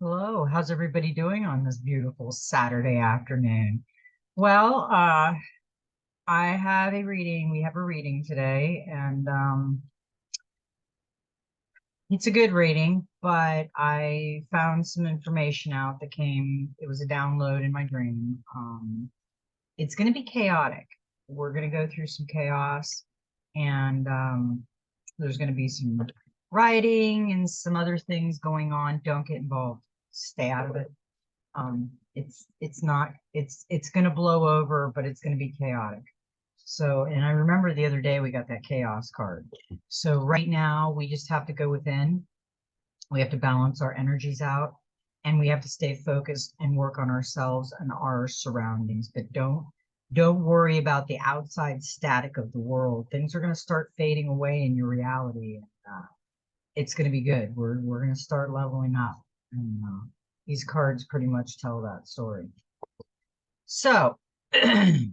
Hello, how's everybody doing on this beautiful Saturday afternoon? Well, I have a reading. We have a reading today, and it's a good reading, but I found some information out that it was a download in my dream. It's going to be chaotic. We're going to go through some chaos, and there's going to be some rioting and some other things going on. Don't get involved. Stay out of it. It's going to blow over, but it's going to be chaotic. So, and I remember the other day we got that chaos card. So right now we just have to go within. We have to balance our energies out, and we have to stay focused and work on ourselves and our surroundings. But don't worry about the outside static of the world. Things are going to start fading away in your reality. It's going to be good. We're going to start leveling up, and these cards pretty much tell that story. So, the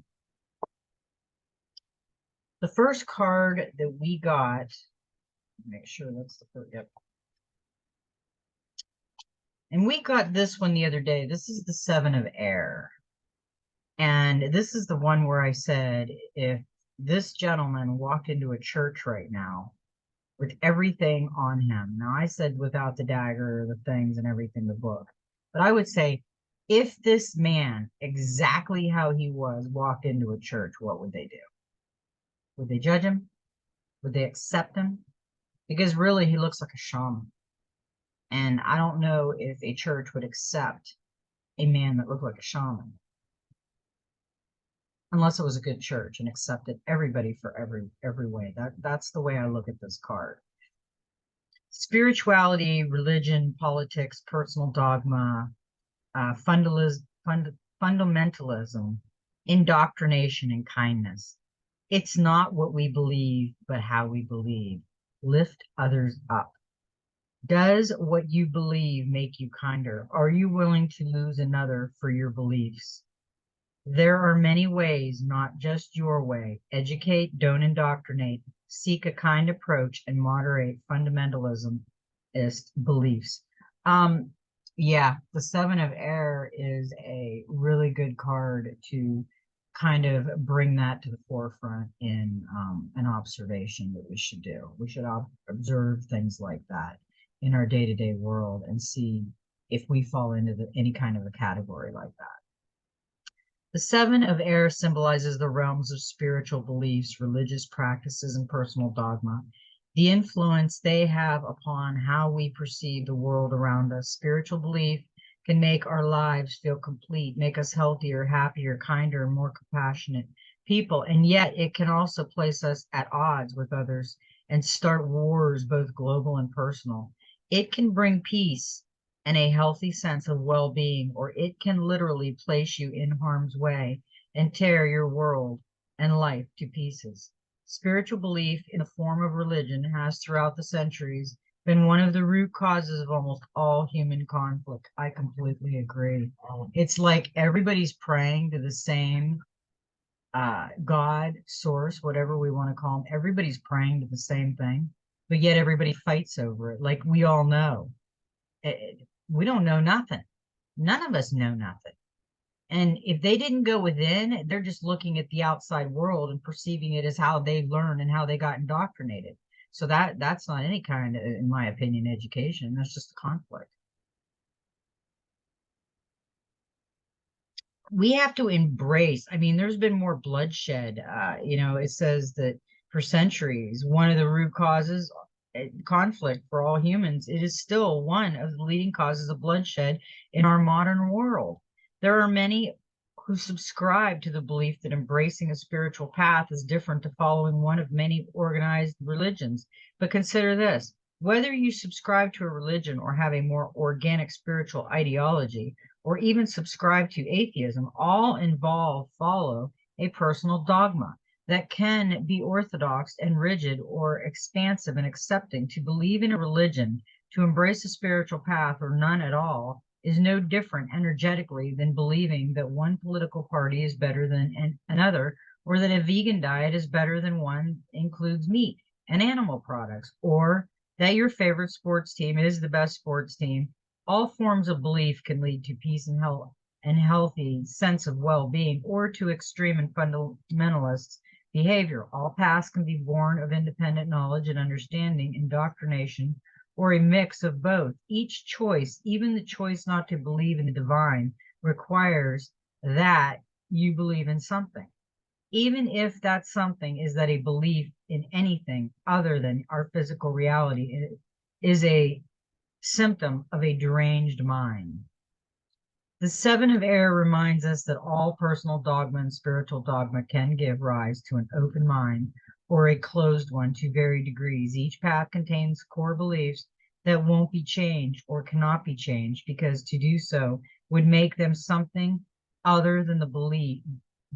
first card that we got, make sure that's the first, yep. And we got this one the other day. This is the Seven of Air. And this is the one where I said, if this gentleman walked into a church right now with everything on him, now I said without the dagger, the things and everything, the book, but I would say, if this man, exactly how he was, walked into a church, what would they do? Would they judge him? Would they accept him? Because really, he looks like a shaman. And I don't know if a church would accept a man that looked like a shaman, unless it was a good church and accepted everybody for every way. That's the way I look at this card. Spirituality, religion, politics, personal dogma, fundamentalism, indoctrination, and kindness. It's not what we believe, but how we believe. Lift others up. Does what you believe make you kinder? Are you willing to lose another for your beliefs? There are many ways, not just your way. Educate, don't indoctrinate. Seek a kind approach and moderate fundamentalism beliefs. Um, yeah, the Seven of Air is a really good card to kind of bring that to the forefront in an observation that we should do. We should observe things like that in our day-to-day world and see if we fall into any kind of a category like that. The Seven of Air symbolizes the realms of spiritual beliefs, religious practices, and personal dogma. The influence they have upon how we perceive the world around us. Spiritual belief can make our lives feel complete, make us healthier, happier, kinder, and more compassionate people. And yet it can also place us at odds with others and start wars, both global and personal. It can bring peace and a healthy sense of well-being, or it can literally place you in harm's way and tear your world and life to pieces. Spiritual belief in a form of religion has throughout the centuries been one of the root causes of almost all human conflict. I completely agree. It's like everybody's praying to the same God, source, whatever we want to call them. Everybody's praying to the same thing, but yet everybody fights over it. Like we all know. We don't know nothing. None of us know nothing. And if they didn't go within, they're just looking at the outside world and perceiving it as how they learn and how they got indoctrinated. So that's not any kind of, in my opinion, education. That's just a conflict. We have to embrace, I mean, there's been more bloodshed. It says that for centuries, one of the root causes, conflict for all humans, it is still one of the leading causes of bloodshed in our modern world. There are many who subscribe to the belief that embracing a spiritual path is different to following one of many organized religions. But consider this, whether you subscribe to a religion or have a more organic spiritual ideology, or even subscribe to atheism, all follow a personal dogma that can be orthodox and rigid or expansive and accepting. To believe in a religion, to embrace a spiritual path, or none at all, is no different energetically than believing that one political party is better than another, or that a vegan diet is better than one includes meat and animal products, or that your favorite sports team is the best sports team. All forms of belief can lead to peace and health and healthy sense of well-being, or to extreme and fundamentalist behavior. All paths can be born of independent knowledge and understanding, indoctrination, or a mix of both. Each choice, even the choice not to believe in the divine, requires that you believe in something. Even if that something is that a belief in anything other than our physical reality is a symptom of a deranged mind. The seven of air reminds us that all personal dogma and spiritual dogma can give rise to an open mind or a closed one to varied degrees. Each path contains core beliefs that won't be changed or cannot be changed, because to do so would make them something other than the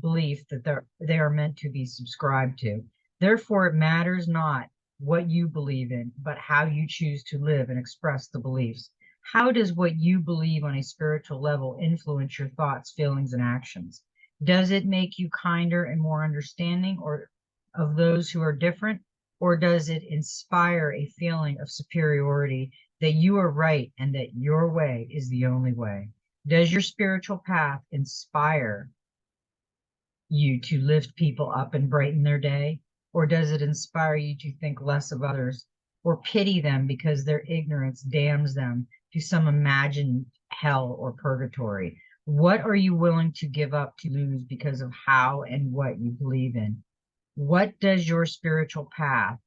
belief that they are meant to be subscribed to. Therefore, it matters not what you believe in, but how you choose to live and express the beliefs. How does what you believe on a spiritual level influence your thoughts, feelings, and actions? Does it make you kinder and more understanding or of those who are different? Or does it inspire a feeling of superiority, that you are right and that your way is the only way? Does your spiritual path inspire you to lift people up and brighten their day? Or does it inspire you to think less of others or pity them because their ignorance damns them to some imagined hell or purgatory? What are you willing to give up to lose because of how and what you believe in? What does your spiritual path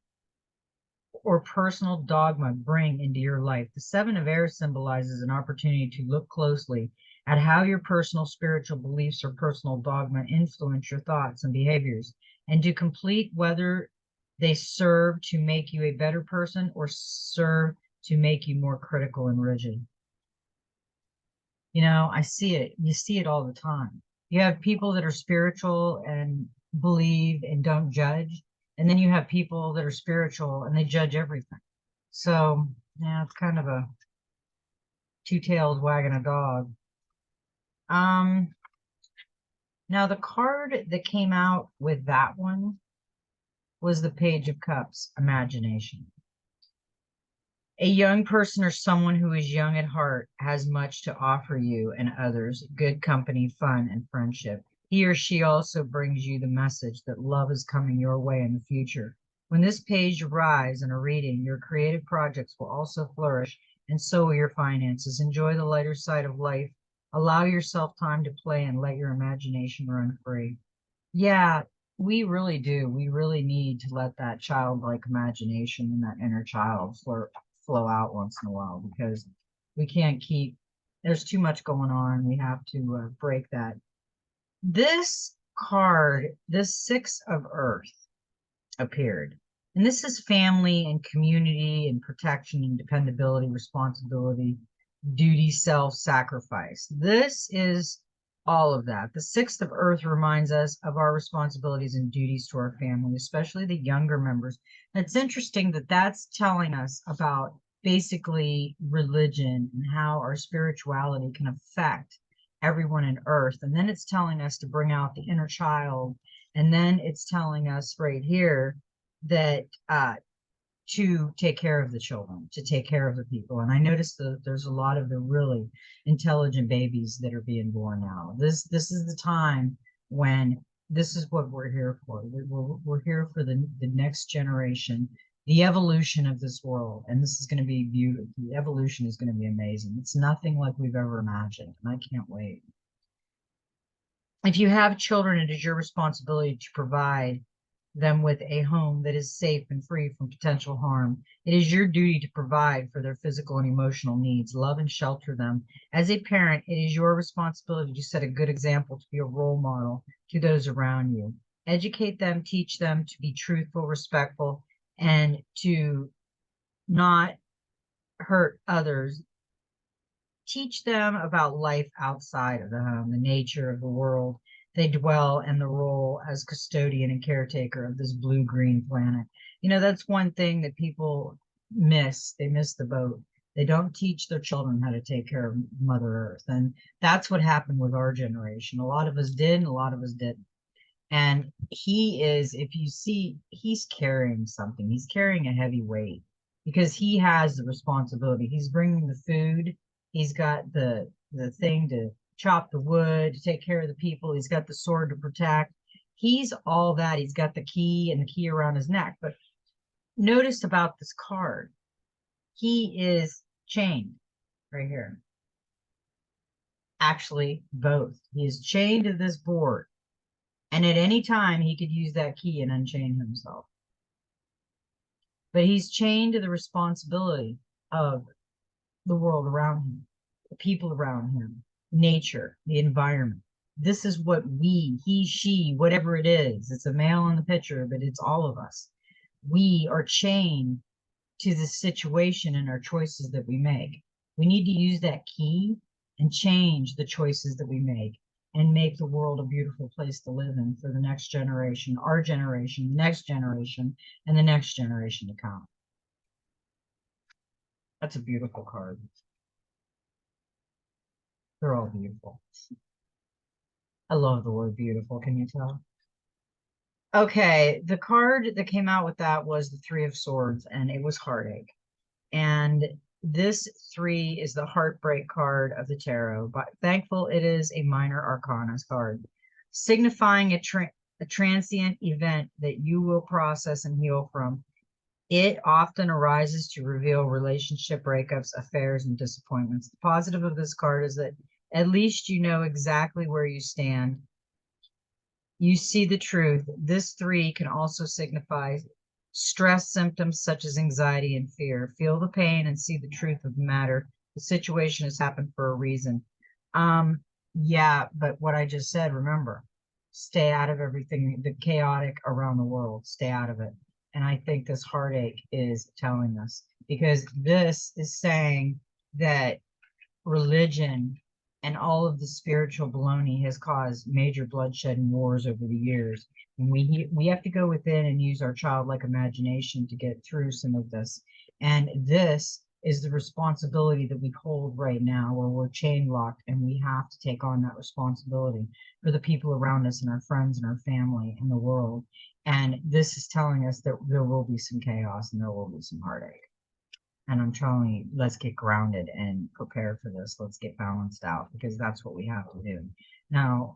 or personal dogma bring into your life? The seven of air symbolizes an opportunity to look closely at how your personal spiritual beliefs or personal dogma influence your thoughts and behaviors, and to complete whether they serve to make you a better person or serve to make you more critical and rigid. You know, I see it. You see it all the time. You have people that are spiritual and believe and don't judge. And then you have people that are spiritual and they judge everything. So, yeah, it's kind of a two tails wagging a dog. Um, Now the card that came out with that one was the Page of Cups, imagination. A young person or someone who is young at heart has much to offer you and others: good company, fun, and friendship. He or she also brings you the message that love is coming your way in the future. When this page arrives in a reading, your creative projects will also flourish, and so will your finances. Enjoy the lighter side of life. Allow yourself time to play and let your imagination run free. Yeah, we really do. We really need to let that childlike imagination and that inner child flow out once in a while, because we can't keep, there's too much going on. We have to break that. This card, this Six of Earth, appeared. And this is family and community and protection and dependability, responsibility, duty, self-sacrifice. This is all of that. The Sixth of Earth reminds us of our responsibilities and duties to our family, especially the younger members. It's interesting that that's telling us about basically religion and how our spirituality can affect everyone in Earth. And then it's telling us to bring out the inner child. And then it's telling us right here that to take care of the children, to take care of the people. And I noticed that there's a lot of the really intelligent babies that are being born now. This is the time when this is what we're here for. We're here for the next generation, the evolution of this world. And this is going to be beautiful. The evolution is going to be amazing. It's nothing like we've ever imagined. And I can't wait. If you have children, it is your responsibility to provide them with a home that is safe and free from potential harm. It is your duty to provide for their physical and emotional needs, love and shelter them. As a parent, it is your responsibility to set a good example, to be a role model to those around you. Educate them, teach them to be truthful, respectful, and to not hurt others. Teach them about life outside of the home, the nature of the world they dwell, and the role as custodian and caretaker of this blue-green planet. You know, that's one thing that people miss. They miss the boat. They don't teach their children how to take care of Mother Earth. And that's what happened with our generation. A lot of us did, and a lot of us didn't. And he is, if you see, he's carrying something. He's carrying a heavy weight because he has the responsibility. He's bringing the food. He's got the thing to chop the wood, to take care of the people. He's got the sword to protect. He's all that. He's got the key and the key around his neck. But notice about this card, he is chained right here. Actually, both. He is chained to this board. And at any time, he could use that key and unchain himself. But he's chained to the responsibility of the world around him, the people around him, nature, the environment. This is what we, he, she, whatever it is, it's a male in the picture, but it's all of us. We are chained to the situation and our choices that we make. We need to use that key and change the choices that we make and make the world a beautiful place to live in for the next generation, our generation, next generation, and the next generation to come. That's a beautiful card. They're all beautiful. I love the word beautiful. Can you tell? Okay, the card that came out with that was the Three of Swords, and it was heartache. And this three is the heartbreak card of the tarot, but thankful it is a minor arcana card, signifying a transient event that you will process and heal from. It often arises to reveal relationship breakups, affairs, and disappointments. The positive of this card is that at least you know exactly where you stand. You see the truth. This three can also signify stress symptoms such as anxiety and fear. Feel the pain and see the truth of the matter. The situation has happened for a reason. Yeah, but what I just said, remember, stay out of everything, the chaotic around the world, stay out of it. And I think this heartache is telling us, because this is saying that religion and all of the spiritual baloney has caused major bloodshed and wars over the years. And we have to go within and use our childlike imagination to get through some of this. And this is the responsibility that we hold right now, where we're chain locked, and we have to take on that responsibility for the people around us and our friends and our family and the world. And this is telling us that there will be some chaos and there will be some heartache. And I'm telling you, let's get grounded and prepare for this. Let's get balanced out, because that's what we have to do. Now,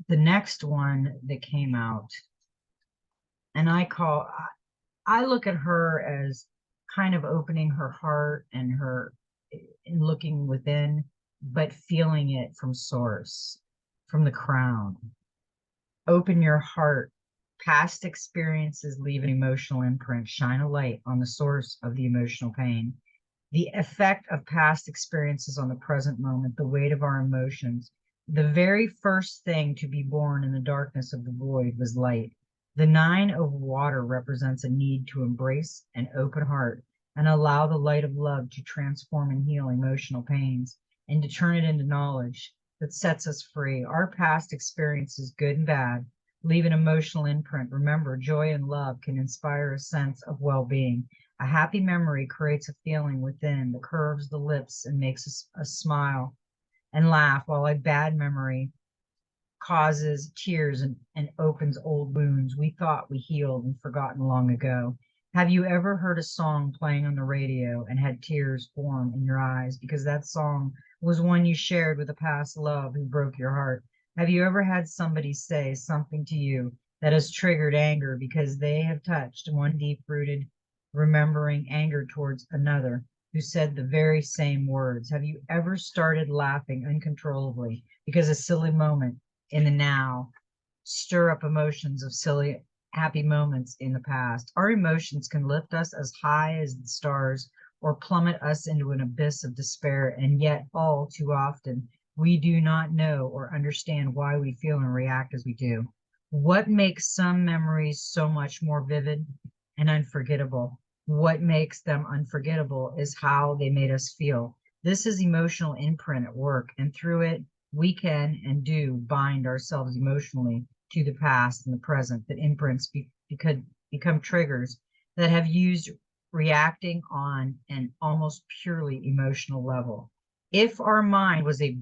the next one that came out, and I look at her as kind of opening her heart and looking within, but feeling it from source, from the crown. Open your heart. Past experiences leave an emotional imprint. Shine a light on the source of the emotional pain. The effect of past experiences on the present moment, the weight of our emotions. The very first thing to be born in the darkness of the void was light. The Nine of Water represents a need to embrace an open heart and allow the light of love to transform and heal emotional pains, and to turn it into knowledge that sets us free. Our past experiences, good and bad, leave an emotional imprint. Remember, joy and love can inspire a sense of well-being. A happy memory creates a feeling within that curves the lips and makes us smile and laugh, while a bad memory causes tears and opens old wounds we thought we healed and forgotten long ago. Have you ever heard a song playing on the radio and had tears form in your eyes because that song was one you shared with a past love who broke your heart? Have you ever had somebody say something to you that has triggered anger because they have touched one deep-rooted remembering anger towards another who said the very same words? Have you ever started laughing uncontrollably because a silly moment in the now stir up emotions of silly, happy moments in the past? Our emotions can lift us as high as the stars or plummet us into an abyss of despair, and yet all too often we do not know or understand why we feel and react as we do. What makes some memories so much more vivid and unforgettable? What makes them unforgettable is how they made us feel. This is emotional imprint at work, and through it, we can and do bind ourselves emotionally to the past and the present. That imprints become triggers that have used reacting on an almost purely emotional level. If our mind was a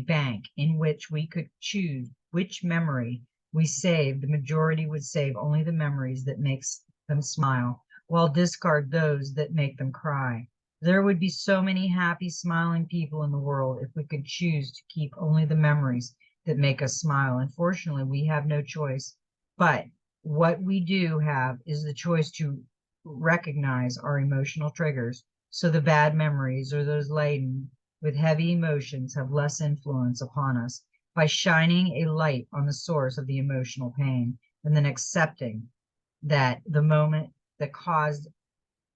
bank in which we could choose which memory we save, the majority would save only the memories that makes them smile, while discard those that make them cry. There would be so many happy, smiling people in the world if we could choose to keep only the memories that make us smile. Unfortunately, we have no choice. But what we do have is the choice to recognize our emotional triggers. So the bad memories or those laden with heavy emotions have less influence upon us by shining a light on the source of the emotional pain and then accepting that the moment that caused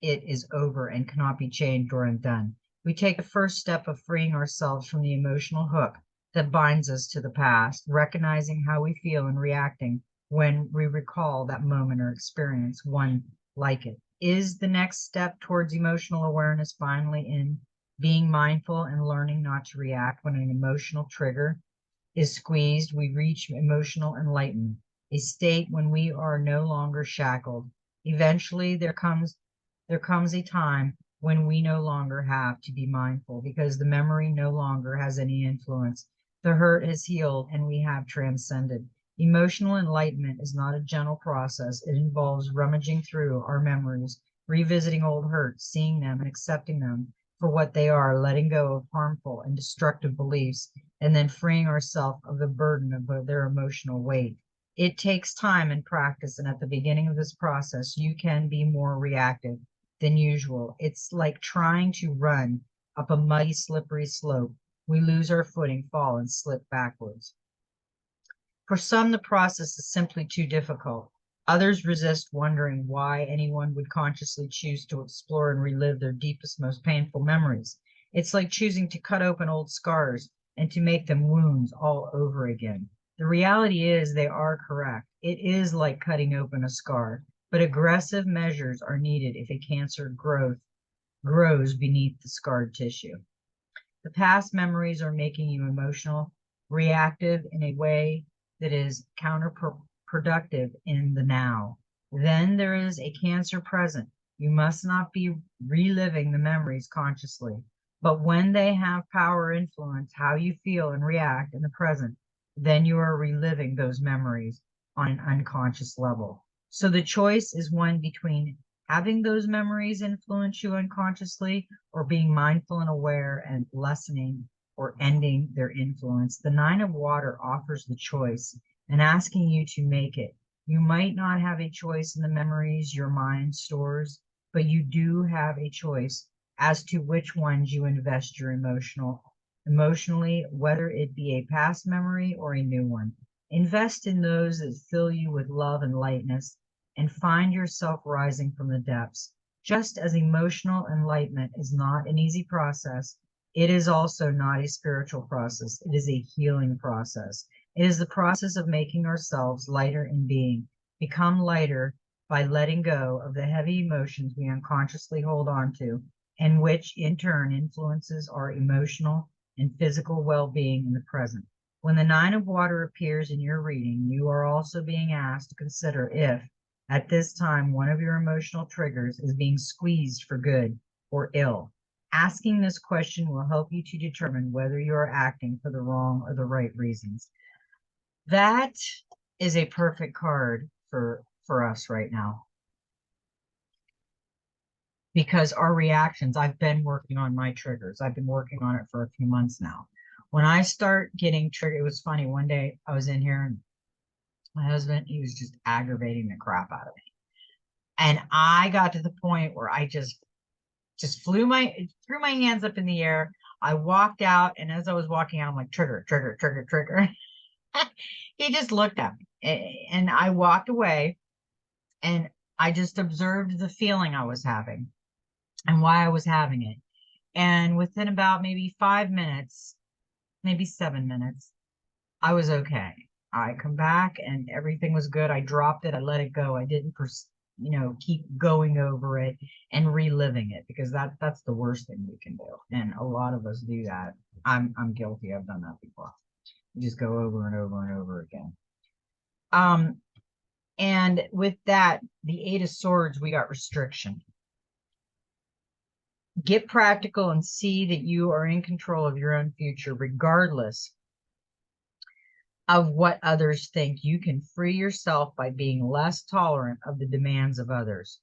it is over and cannot be changed or undone. We take the first step of freeing ourselves from the emotional hook that binds us to the past, recognizing how we feel and reacting when we recall that moment or experience one like it. Is the next step towards emotional awareness finally in being mindful and learning not to react when an emotional trigger is squeezed? We reach emotional enlightenment, a state when we are no longer shackled. Eventually, there comes a time when we no longer have to be mindful because the memory no longer has any influence. The hurt has healed and we have transcended. Emotional enlightenment is not a gentle process. It involves rummaging through our memories, revisiting old hurts, seeing them and accepting them for what they are, letting go of harmful and destructive beliefs, and then freeing ourselves of the burden of their emotional weight. It takes time and practice, and at the beginning of this process, you can be more reactive than usual. It's like trying to run up a muddy, slippery slope. We lose our footing, fall, and slip backwards. For some, the process is simply too difficult. Others resist, wondering why anyone would consciously choose to explore and relive their deepest, most painful memories. It's like choosing to cut open old scars and to make them wounds all over again. The reality is they are correct. It is like cutting open a scar, but aggressive measures are needed if a cancer grows beneath the scarred tissue. The past memories are making you emotional, reactive in a way that is counterproductive in the now. Then there is a cancer present. You must not be reliving the memories consciously, but when they have power influence how you feel and react in the present, then you are reliving those memories on an unconscious level. So the choice is one between having those memories influence you unconsciously or being mindful and aware and lessening or ending their influence. The Nine of Water offers the choice and asking you to make it. You might not have a choice in the memories your mind stores, but you do have a choice as to which ones you invest your emotionally, whether it be a past memory or a new one. Invest in those that fill you with love and lightness and find yourself rising from the depths. Just as emotional enlightenment is not an easy process, it is also not a spiritual process. It is a healing process. It is the process of making ourselves lighter in being, become lighter by letting go of the heavy emotions we unconsciously hold on to, and which in turn influences our emotional and physical well being in the present. When the Nine of Water appears in your reading, you are also being asked to consider if, at this time, one of your emotional triggers is being squeezed for good or ill. Asking this question will help you to determine whether you are acting for the wrong or the right reasons. That is a perfect card for us right now because our reactions, I've been working on my triggers. I've been working on it for a few months now. When I start getting triggered, it was funny. One day I was in here and my husband, he was just aggravating the crap out of me. And I got to the point where I just threw my hands up in the air. I walked out, and as I was walking out, I'm like, trigger, trigger, trigger, trigger. He just looked at me, and I walked away, and I just observed the feeling I was having and why I was having it. And within about maybe 5 minutes, maybe 7 minutes, I was okay. I come back and everything was good. I dropped it. I let it go. I didn't, keep going over it and reliving it because that's the worst thing we can do. And a lot of us do that. I'm guilty. I've done that before. You just go over and over and over again. Um, and with that, the Eight of Swords, we got restriction. Get practical and see that you are in control of your own future, regardless of what others think. You can free yourself by being less tolerant of the demands of others.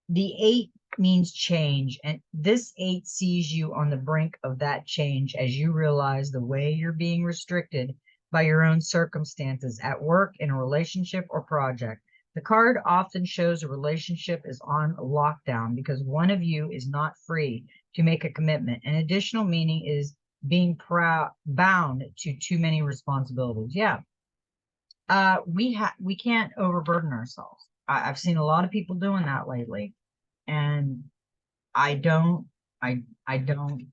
The means change. And this 8 sees you on the brink of that change as you realize the way you're being restricted by your own circumstances at work, in a relationship, or project. The card often shows a relationship is on lockdown because one of you is not free to make a commitment. An additional meaning is being bound to too many responsibilities. Yeah. We can't overburden ourselves. I've seen a lot of people doing that lately, and I don't, I don't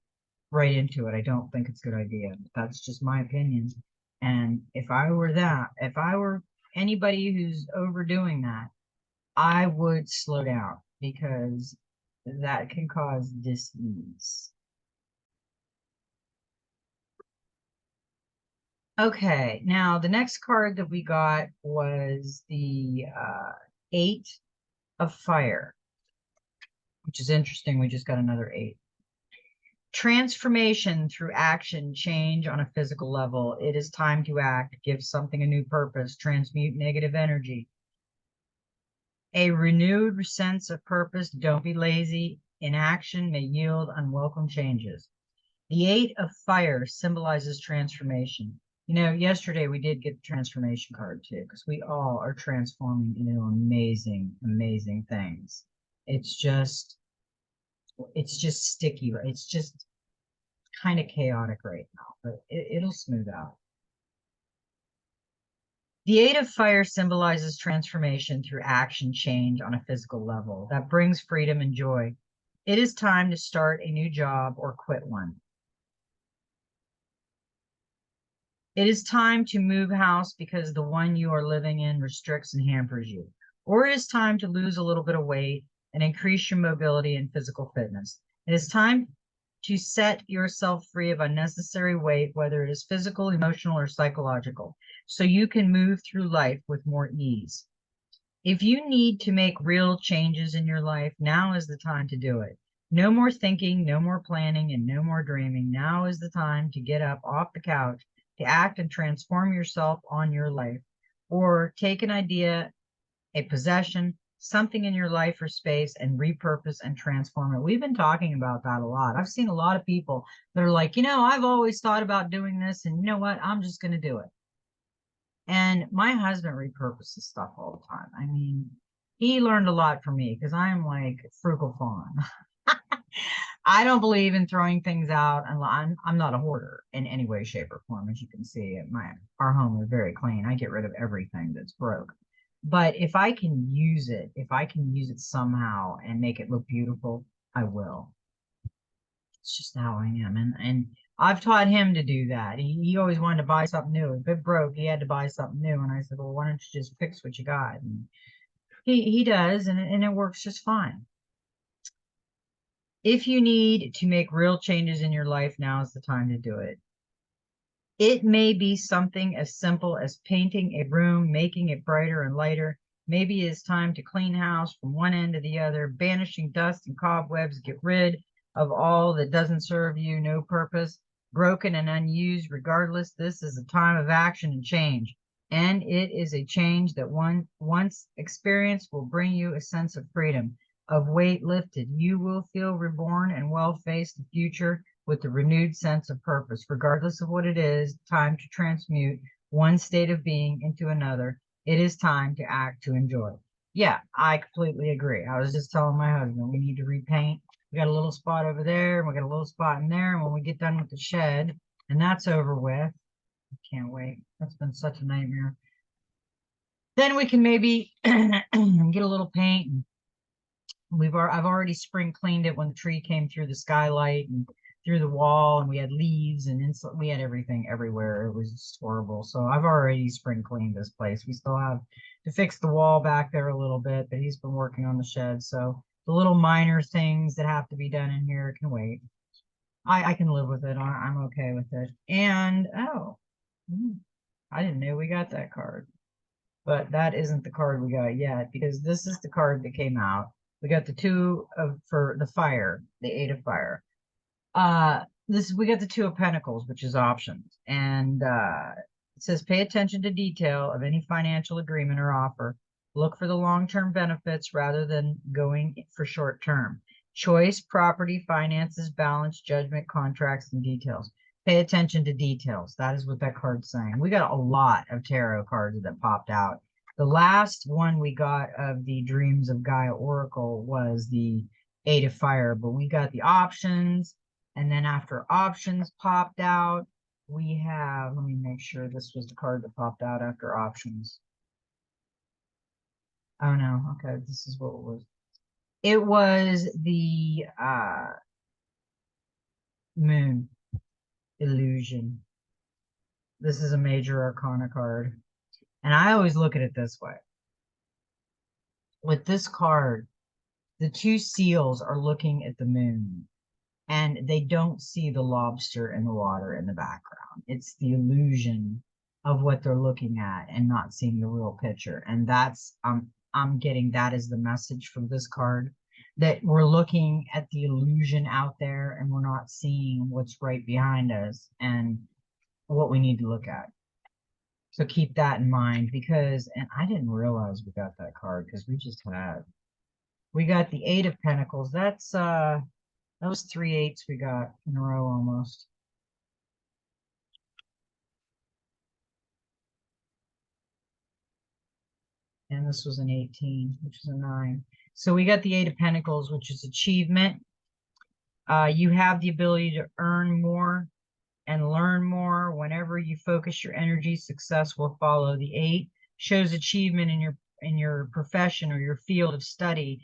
write into it. I don't think it's a good idea. That's just my opinion. And if I were if I were anybody who's overdoing that, I would slow down because that can cause dis-ease. Okay, now the next card that we got was the Eight of Fire, which is interesting. We just got another 8. Transformation through action, change on a physical level. It is time to act, give something a new purpose, transmute negative energy. A renewed sense of purpose. Don't be lazy. Inaction may yield unwelcome changes. The 8 of Fire symbolizes transformation. You know, yesterday we did get the transformation card too, because we all are transforming into amazing, amazing things. It's just sticky. It's just kind of chaotic right now, but it'll smooth out. The 8 of Fire symbolizes transformation through action, change on a physical level that brings freedom and joy. It is time to start a new job or quit one. It is time to move house because the one you are living in restricts and hampers you. Or it is time to lose a little bit of weight and increase your mobility and physical fitness. It is time to set yourself free of unnecessary weight, whether it is physical, emotional, or psychological, so you can move through life with more ease. If you need to make real changes in your life, now is the time to do it. No more thinking, no more planning, and no more dreaming. Now is the time to get up off the couch, to act and transform yourself on your life, or take an idea, a possession, something in your life or space, and repurpose and transform it. We've been talking about that a lot. I've seen a lot of people that are like, I've always thought about doing this, and you know what? I'm just going to do it. And my husband repurposes stuff all the time. I mean, he learned a lot from me because I'm like frugal fawn. I don't believe in throwing things out, and I'm not a hoarder in any way, shape, or form. As you can see, our home is very clean. I get rid of everything that's broke. But if I can use it somehow and make it look beautiful, I will. It's just how I am, and I've taught him to do that. He always wanted to buy something new. If it broke, he had to buy something new, and I said, well, why don't you just fix what you got? And he does, and it works just fine. If you need to make real changes in your life, now is the time to do it. It may be something as simple as painting a room, making it brighter and lighter. Maybe it's time to clean house from one end to the other, banishing dust and cobwebs, get rid of all that doesn't serve you, no purpose, broken and unused. Regardless, this is a time of action and change. And it is a change that once experienced will bring you a sense of freedom, of weight lifted. You will feel reborn and well face the future with a renewed sense of purpose. Regardless of what it is, time to transmute one state of being into another. It is time to act to enjoy. Yeah, I completely agree. I was just telling my husband we need to repaint. We got a little spot over there, and we got a little spot in there. And when we get done with the shed, and that's over with, I can't wait. That's been such a nightmare. Then we can maybe get a little paint. And I've already spring cleaned it when the tree came through the skylight and through the wall, and we had leaves and we had everything everywhere. It was just horrible. So I've already spring cleaned this place. We still have to fix the wall back there a little bit, but he's been working on the shed. So the little minor things that have to be done in here can wait. I can live with it. I'm okay with it. And I didn't know we got that card, but that isn't the card we got yet, because this is the card that came out. We got the 2 of for the fire, the 8 of Fire. We got the 2 of Pentacles, which is options, and it says pay attention to detail of any financial agreement or offer. Look for the long-term benefits rather than going for short-term. Choice, property, finances, balance, judgment, contracts, and details. Pay attention to details. That is what that card's saying. We got a lot of tarot cards that popped out. The last one we got of the Dreams of Gaia Oracle was the Eight of Fire, but we got the options. And then after options popped out, we have, let me make sure this was the card that popped out after options. Oh no, okay, this is what it was. It was the Moon Illusion. This is a major arcana card. And I always look at it this way. With this card, the two seals are looking at the moon and they don't see the lobster in the water in the background. It's the illusion of what they're looking at and not seeing the real picture. And that's I'm getting that as the message from this card, that we're looking at the illusion out there and we're not seeing what's right behind us and what we need to look at. So keep that in mind, because, and I didn't realize we got that card because we got the Eight of Pentacles. That was 3 8s we got in a row almost. And this was an 18, which is a 9. So we got the Eight of Pentacles, which is achievement. You have the ability to earn more and learn more. Whenever you focus your energy, success will follow. The 8 shows achievement in your profession or your field of study.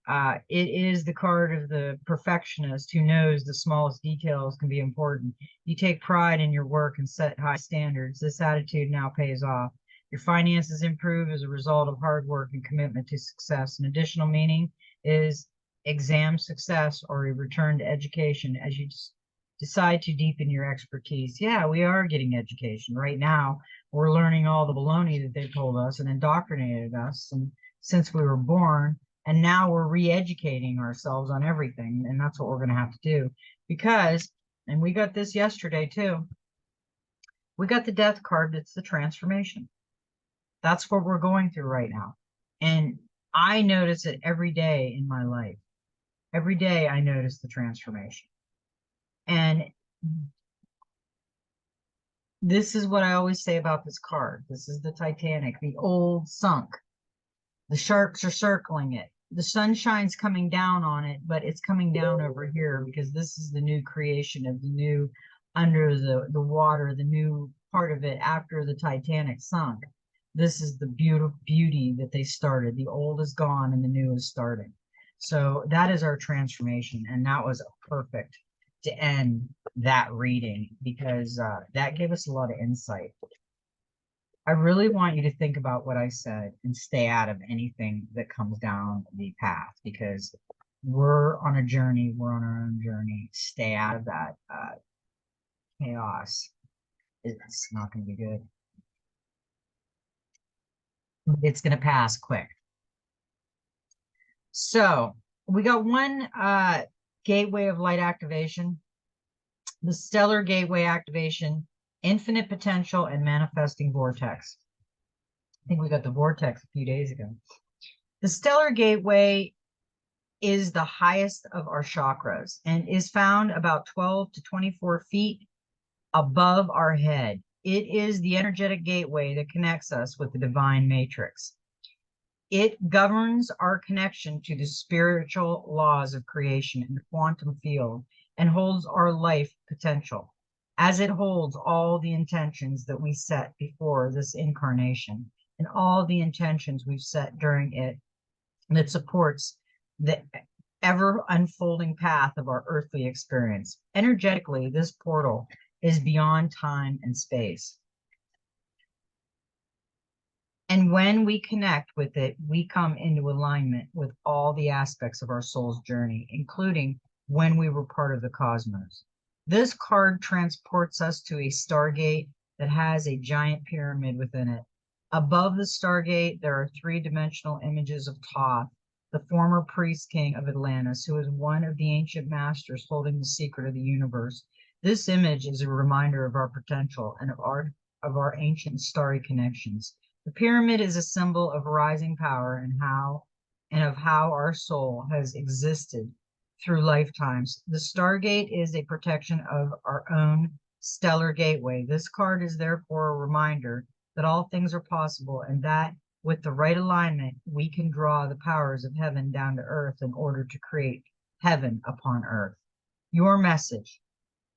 It is the card of the perfectionist who knows the smallest details can be important. You take pride in your work and set high standards. This attitude now pays off. Your finances improve as a result of hard work and commitment to success. An additional meaning is exam success or a return to education as you decide to deepen your expertise. Yeah, we are getting education. Right now, we're learning all the baloney that they told us and indoctrinated us since we were born. And now we're re-educating ourselves on everything. And that's what we're going to have to do. Because, and we got this yesterday too, we got the death card. That's the transformation. That's what we're going through right now. And I notice it every day in my life. Every day I notice the transformation. And this is what I always say about this card. This is the Titanic, the old sunk. The sharks are circling it. The sunshine's coming down on it, but it's coming down over here because this is the new creation of the new under the water, the new part of it after the Titanic sunk. This is the beauty that they started. The old is gone and the new is starting. So that is our transformation. And that was perfect to end that reading because that gave us a lot of insight. I really want you to think about what I said and stay out of anything that comes down the path because we're on a journey. We're on our own journey. Stay out of that chaos. It's not going to be good. It's going to pass quick. So we got one gateway of light activation, the stellar gateway activation, infinite potential, and manifesting vortex. I think we got the vortex a few days ago. The stellar gateway is the highest of our chakras and is found about 12 to 24 feet above our head. It is the energetic gateway that connects us with the divine matrix. It governs our connection to the spiritual laws of creation in the quantum field and holds our life potential, as it holds all the intentions that we set before this incarnation and all the intentions we've set during it that supports the ever unfolding path of our earthly experience. Energetically, this portal is beyond time and space. And when we connect with it, we come into alignment with all the aspects of our soul's journey, including when we were part of the cosmos. This card transports us to a stargate that has a giant pyramid within it. Above the stargate, there are three-dimensional images of Thoth, the former priest king of Atlantis, who is one of the ancient masters holding the secret of the universe. This image is a reminder of our potential and of our ancient starry connections. The pyramid is a symbol of rising power and of how our soul has existed through lifetimes. The Stargate is a protection of our own stellar gateway. This card is therefore a reminder that all things are possible and that with the right alignment, we can draw the powers of heaven down to earth in order to create heaven upon earth. Your message.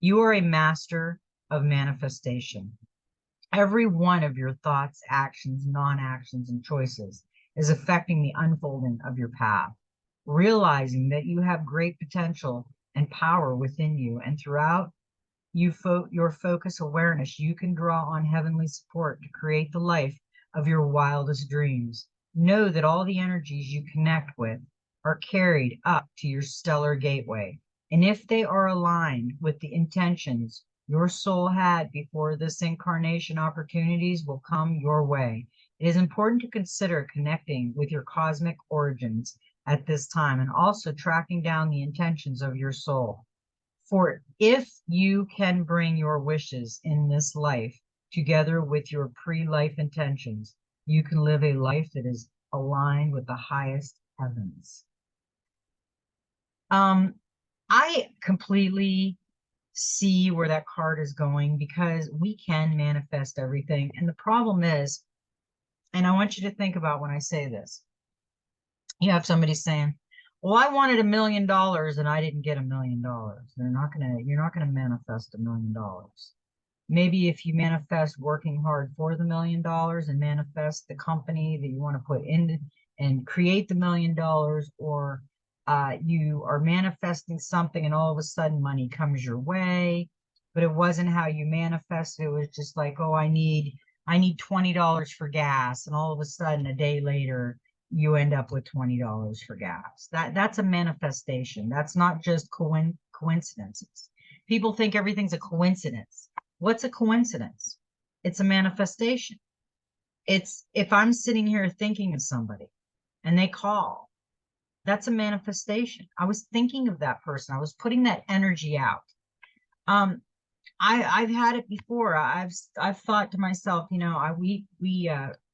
You are a master of manifestation. Every one of your thoughts, actions, non-actions, and choices is affecting the unfolding of your path. Realizing that you have great potential and power within you, and throughout your focus awareness, you can draw on heavenly support to create the life of your wildest dreams. Know that all the energies you connect with are carried up to your stellar gateway. And if they are aligned with the intentions your soul had before this incarnation, opportunities will come your way. It is important to consider connecting with your cosmic origins at this time and also tracking down the intentions of your soul. For if you can bring your wishes in this life together with your pre-life intentions, you can live a life that is aligned with the highest heavens. I completely see where that card is going because we can manifest everything. And the problem is, and I want you to think about when I say this, you have somebody saying, well, I wanted $1 million and I didn't get $1 million. You're not gonna manifest $1 million. Maybe if you manifest working hard for the $1 million and manifest the company that you want to put in and create the $1 million, or you are manifesting something and all of a sudden money comes your way, but it wasn't how you manifested. It was just like, oh, I need $20 for gas, and all of a sudden a day later you end up with $20 for gas. That's a manifestation. That's not just coincidences. People think everything's a coincidence. What's a coincidence? It's a manifestation. It's if I'm sitting here thinking of somebody and they call, that's a manifestation. I was thinking of that person. I was putting that energy out. I've had it before. I've thought to myself, we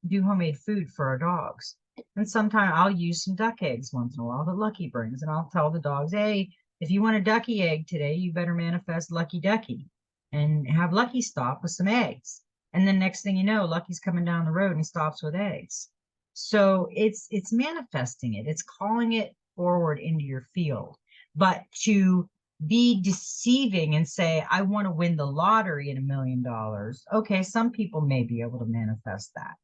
do homemade food for our dogs. And sometimes I'll use some duck eggs once in a while that Lucky brings. And I'll tell the dogs, hey, if you want a ducky egg today, you better manifest Lucky Ducky and have Lucky stop with some eggs. And then next thing you know, Lucky's coming down the road and he stops with eggs. So it's manifesting it. It's calling it forward into your field. But to be deceiving and say, I want to win the lottery and $1 million. Okay, some people may be able to manifest that.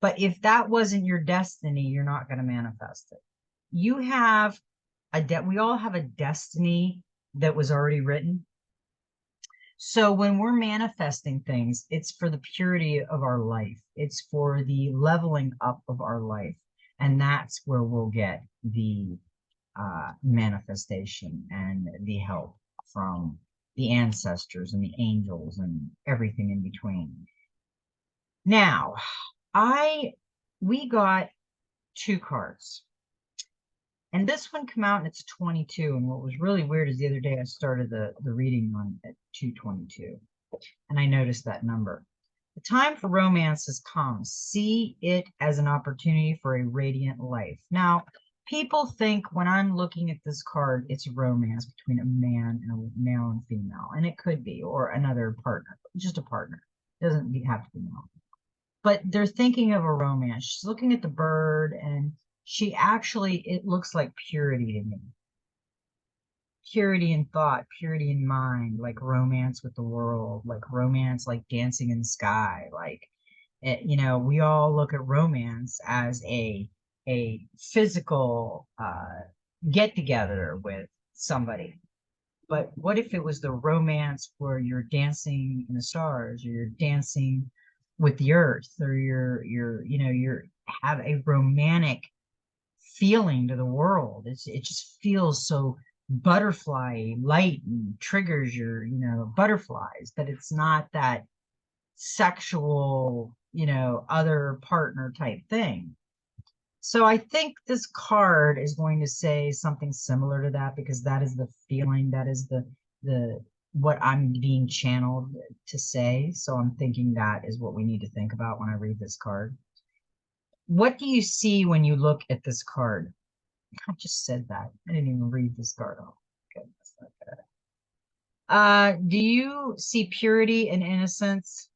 But if that wasn't your destiny, you're not going to manifest it. You have we all have a destiny that was already written. So when we're manifesting things, it's for the purity of our life. It's for the leveling up of our life. And that's where we'll get the manifestation and the help from the ancestors and the angels and everything in between. Now, we got 2 cards. And this one came out and it's 22. And what was really weird is the other day I started the reading on at 222. And I noticed that number. The time for romance has come. See it as an opportunity for a radiant life. Now, people think when I'm looking at this card, it's a romance between a man and a male and female. And it could be, or another partner, just a partner. It doesn't have to be male. But they're thinking of a romance. She's looking at the bird and it looks like purity to me. Purity in thought, purity in mind, like romance with the world, like romance, like Dancing in the Sky. Like, we all look at romance as a physical get together with somebody. But what if it was the romance where you're dancing in the stars, or you're dancing with the earth, or you're have a romantic feeling to the world. It just feels so butterfly light and triggers your butterflies, but it's not that sexual other partner type thing. So I think this card is going to say something similar to that, because that is the feeling, that is the what I'm being channeled to say. So I'm thinking that is what we need to think about when I read this card. What do you see when you look at this card? I just said that. I didn't even read this card off. Do you see purity and innocence?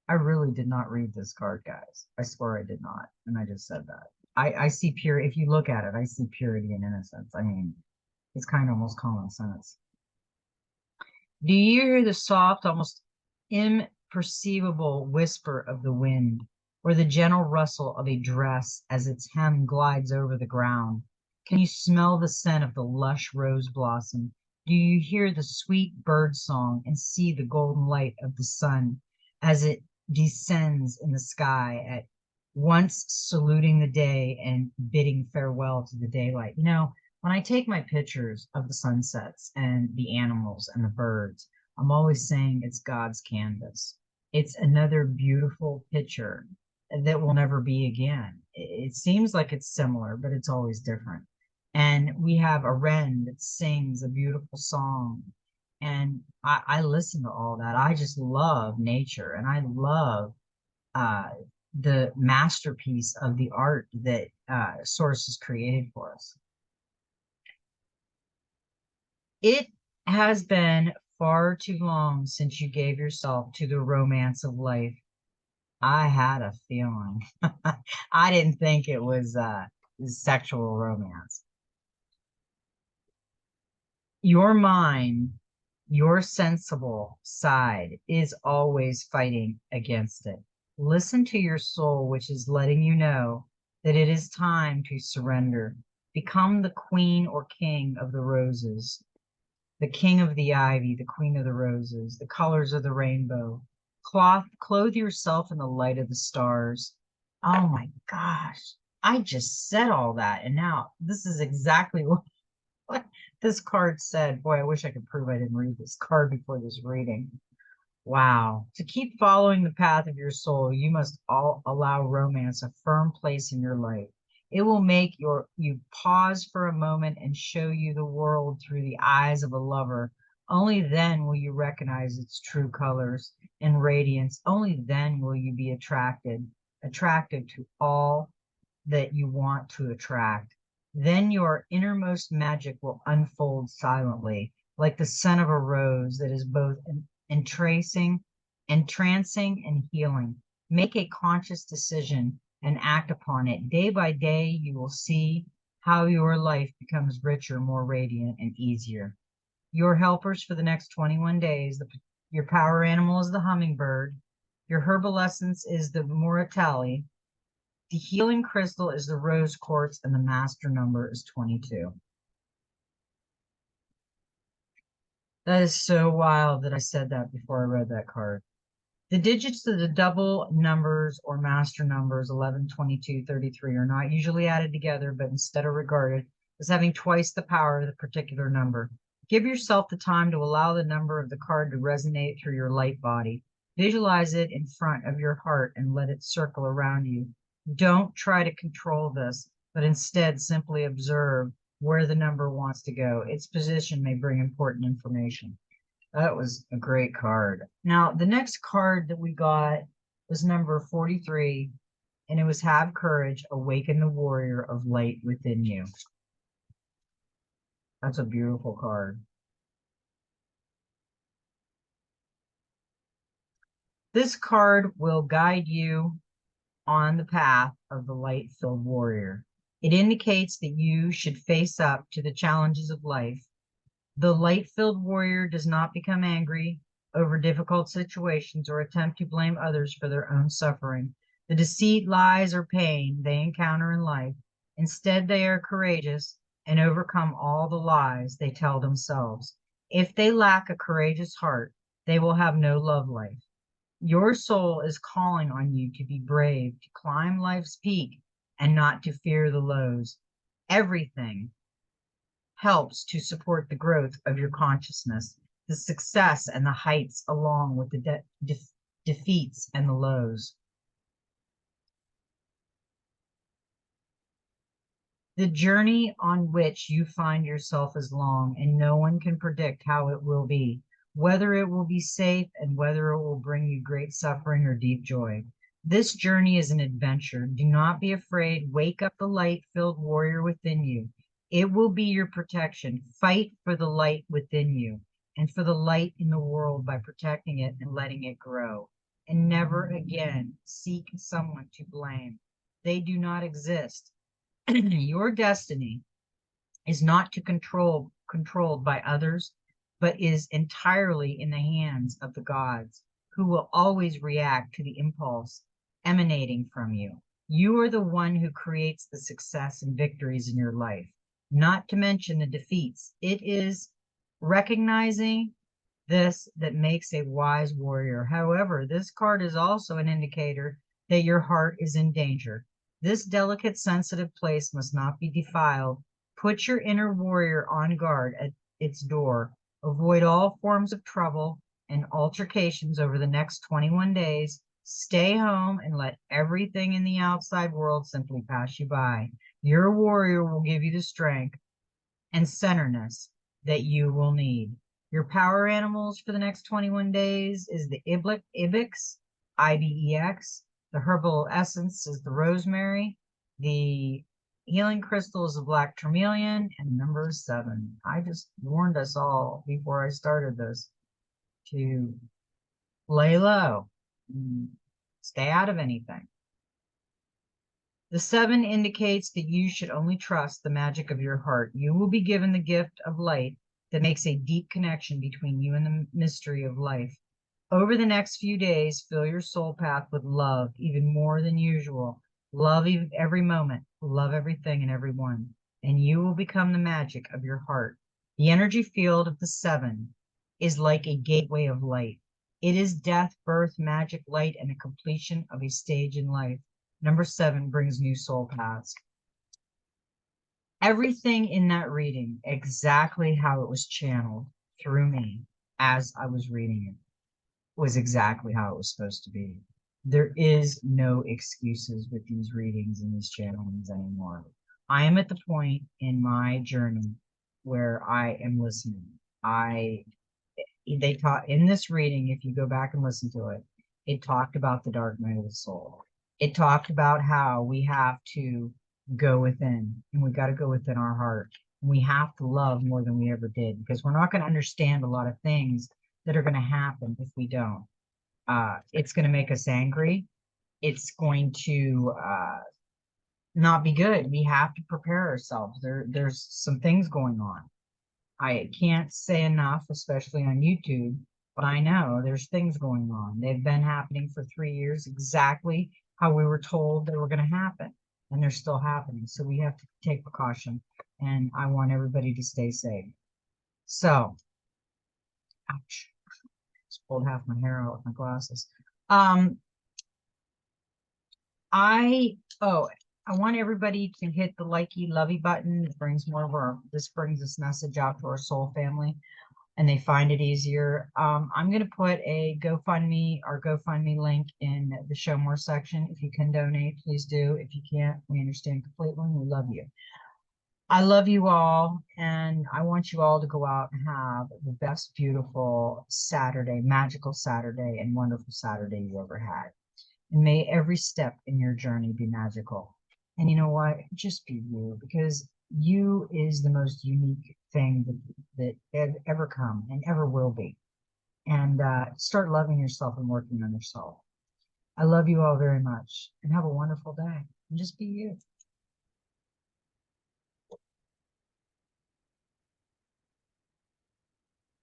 I really did not read this card, guys. I swear I did not. And I just said that. I see pure, if you look at it, I see purity and innocence. I mean, it's kind of almost common sense. Do you hear the soft, almost imperceivable whisper of the wind, or the gentle rustle of a dress as its hem glides over the ground? Can you smell the scent of the lush rose blossom? Do you hear the sweet bird song and see the golden light of the sun as it descends in the sky at once saluting the day and bidding farewell to the daylight? When I take my pictures of the sunsets and the animals and the birds, I'm always saying it's God's canvas. It's another beautiful picture that will never be again. It seems like it's similar, but it's always different. And we have a wren that sings a beautiful song. And I listen to all that. I just love nature and I love uh, the masterpiece of the art that Source has created for us. It has been far too long since you gave yourself to the romance of life. I had a feeling. I didn't think it was sexual romance. Your mind, your sensible side is always fighting against it. Listen to your soul, which is letting you know that it is time to surrender. Become the queen or king of the roses, the king of the ivy, the queen of the roses, the colors of the rainbow. Clothe yourself in the light of the stars. Oh my gosh. I just said all that. And now this is exactly what this card said. Boy, I wish I could prove I didn't read this card before this reading. Wow. To keep following the path of your soul, you must allow romance a firm place in your life. It will make you pause for a moment and show you the world through the eyes of a lover. Only then will you recognize its true colors and radiance. Only then will you be attracted to all that you want to attract. Then your innermost magic will unfold silently, like the scent of a rose that is both entrancing and healing. Make a conscious decision and act upon it. Day by day, you will see how your life becomes richer, more radiant, and easier. Your helpers for the next 21 days, your power animal is the hummingbird. Your herbal essence is the Moritali. The healing crystal is the rose quartz, and the master number is 22. That is so wild that I said that before I read that card. The digits of the double numbers or master numbers 11, 22, 33 are not usually added together, but instead are regarded as having twice the power of the particular number. Give yourself the time to allow the number of the card to resonate through your light body. Visualize it in front of your heart and let it circle around you. Don't try to control this, but instead simply observe where the number wants to go. Its position may bring important information. That was a great card. Now, the next card that we got was number 43, and it was Have Courage, Awaken the Warrior of Light Within You. That's a beautiful card. This card will guide you on the path of the light-filled warrior. It indicates that you should face up to the challenges of life. The light-filled warrior does not become angry over difficult situations or attempt to blame others for their own suffering, the deceit, lies, or pain they encounter in life. Instead, they are courageous and overcome all the lies they tell themselves. If they lack a courageous heart, they will have no love life. Your soul is calling on you to be brave, to climb life's peak, and not to fear the lows. Everything helps to support the growth of your consciousness, the success and the heights, along with the defeats and the lows. The journey on which you find yourself is long, and no one can predict how it will be, whether it will be safe and whether it will bring you great suffering or deep joy. This journey is an adventure. Do not be afraid. Wake up the light-filled warrior within you. It will be your protection. Fight for the light within you and for the light in the world by protecting it and letting it grow. And never again seek someone to blame. They do not exist. Your destiny is not to controlled by others, but is entirely in the hands of the gods, who will always react to the impulse emanating from you. You are the one who creates the success and victories in your life, not to mention the defeats. It is recognizing this that makes a wise warrior. However, this card is also an indicator that your heart is in danger. This delicate, sensitive place must not be defiled. Put your inner warrior on guard at its door. Avoid all forms of trouble and altercations over the next 21 days. Stay home and let everything in the outside world simply pass you by. Your warrior will give you the strength and centerness that you will need. Your power animals for the next 21 days is the Ibex, IBEX. The herbal essence is the rosemary. The healing crystal is the black tourmaline, and number 7. I just warned us all before I started this to lay low, stay out of anything. The 7 indicates that you should only trust the magic of your heart. You will be given the gift of light that makes a deep connection between you and the mystery of life. Over the next few days, fill your soul path with love, even more than usual. Love every moment, love everything and everyone, and you will become the magic of your heart. The energy field of the 7 is like a gateway of light. It is death, birth, magic, light, and a completion of a stage in life. Number 7 brings new soul paths. Everything in that reading, exactly how it was channeled through me as I was reading it, was exactly how it was supposed to be. There is no excuses with these readings and these channelings anymore. I am at the point in my journey where I am listening. They taught in this reading, if you go back and listen to it, it talked about the dark night of the soul. It talked about how we have to go within, and we got to go within our heart. We have to love more than we ever did, because we're not going to understand a lot of things that are going to happen if we don't. It's going to make us angry. It's going to not be good. We have to prepare ourselves. There's some things going on. I can't say enough, especially on YouTube, but I know there's things going on. They've been happening for 3 years, exactly how we were told they were going to happen, and they're still happening. So we have to take precaution, and I want everybody to stay safe. So, ouch, just pulled half my hair out with my glasses. I want everybody to hit the likey lovey button. It brings more of this brings this message out to our soul family, and they find it easier. I'm going to put a GoFundMe link in the show more section. If you can donate, please do. If you can't, we understand completely. We love you. I love you all, and I want you all to go out and have the best, beautiful Saturday, magical Saturday, and wonderful Saturday you ever had. And may every step in your journey be magical. And you know what? Just be you, because you is the most unique thing that ever come and ever will be. And start loving yourself and working on yourself. I love you all very much, and have a wonderful day. And just be you.